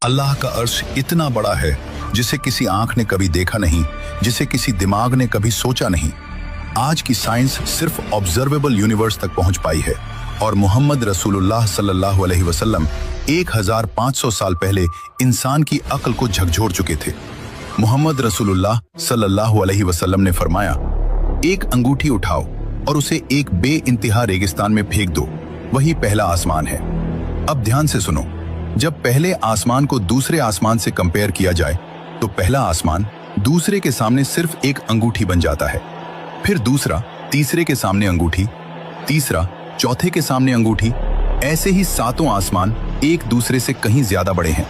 अल्लाह का अर्श इतना बड़ा है जिसे किसी आंख ने कभी देखा नहीं, जिसे किसी दिमाग ने कभी सोचा नहीं। आज की साइंस सिर्फ ऑब्जर्वेबल यूनिवर्स तक पहुंच पाई है और मोहम्मद रसूलुल्लाह सल्लल्लाहु अलैहि वसल्लम 1500 साल पहले इंसान की अक्ल को झकझोर चुके थे। मोहम्मद रसूलुल्लाह सल्लल्लाहु अलैहि वसल्लम ने फरमाया, एक अंगूठी उठाओ और उसे एक बेइंतहा रेगिस्तान में फेंक दो, वही पहला आसमान है। अब ध्यान से सुनो, जब पहले आसमान को दूसरे आसमान से कंपेयर किया जाए तो पहला आसमान दूसरे के सामने सिर्फ एक अंगूठी बन जाता है, फिर दूसरा तीसरे के सामने अंगूठी, तीसरा चौथे के सामने अंगूठी, ऐसे ही सातों आसमान एक दूसरे से कहीं ज्यादा बड़े हैं।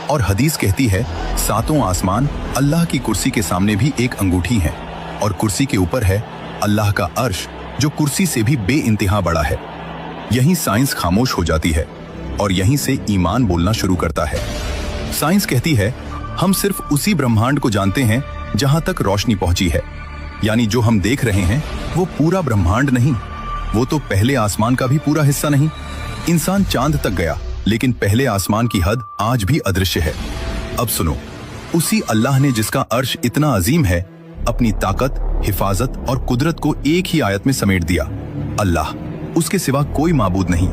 और हदीस कहती है सातों आसमान अल्लाह की कुर्सी के सामने भी एक अंगूठी है और कुर्सी के ऊपर है अल्लाह का अर्श जो कुर्सी से भी बेइंतहा बड़ा है। यहीं साइंस खामोश हो जाती है और यहीं से ईमान बोलना शुरू करता है। साइंस कहती है हम सिर्फ उसी ब्रह्मांड को जानते हैं जहां तक रोशनी पहुंची है, यानी जो हम देख रहे हैं वो पूरा ब्रह्मांड नहीं, वो तो पहले आसमान का भी पूरा हिस्सा नहीं। इंसान चांद तक गया लेकिन पहले आसमान की हद आज भी अदृश्य है। अब सुनो, उसी अल्लाह ने जिसका अर्श इतना अजीम है अपनी ताकत, हिफाजत और कुदरत को एक ही आयत में समेट दिया। अल्लाह, उसके सिवा कोई माबूद नहीं,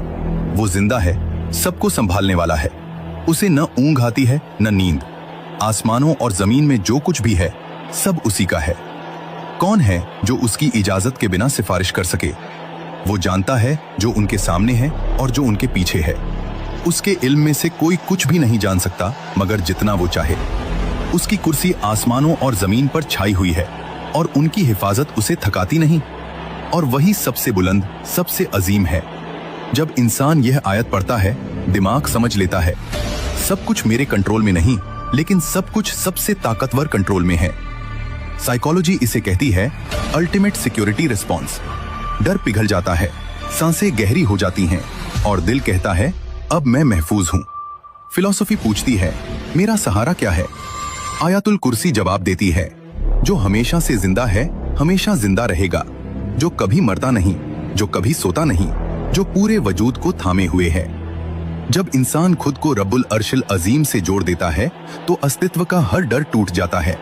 वो जिंदा है, सबको संभालने वाला है, उसे न ऊंघ आती है न नींद। आसमानों और जमीन में जो कुछ भी है सब उसी का है। कौन है जो उसकी इजाजत के बिना सिफारिश कर सके? वो जानता है जो उनके सामने है और जो उनके पीछे है। उसके इल्म में से कोई कुछ भी नहीं जान सकता मगर जितना वो चाहे। उसकी कुर्सी आसमानों और जमीन पर छाई हुई है और उनकी हिफाजत उसे थकाती नहीं। और वही सबसे बुलंद, सबसे अजीम है। जब इंसान यह आयत पढ़ता है दिमाग समझ लेता है सब कुछ मेरे कंट्रोल में नहीं, लेकिन सब कुछ सबसे ताकतवर कंट्रोल में है। साइकोलॉजी इसे कहती है अल्टीमेट सिक्योरिटी रिस्पॉन्स। डर पिघल जाता है, सांसें गहरी हो जाती हैं और दिल कहता है अब मैं महफूज हूं। फिलॉसफी पूछती है मेरा सहारा क्या है? आयतुल कुर्सी जवाब देती है जो हमेशा से जिंदा है हमेशा जिंदा रहेगा, जो कभी मरता नहीं, जो कभी सोता नहीं, जो पूरे वजूद को थामे हुए है। जब इंसान खुद को रब्बुल अर्शिल अजीम से जोड़ देता है तो अस्तित्व का हर डर टूट जाता है।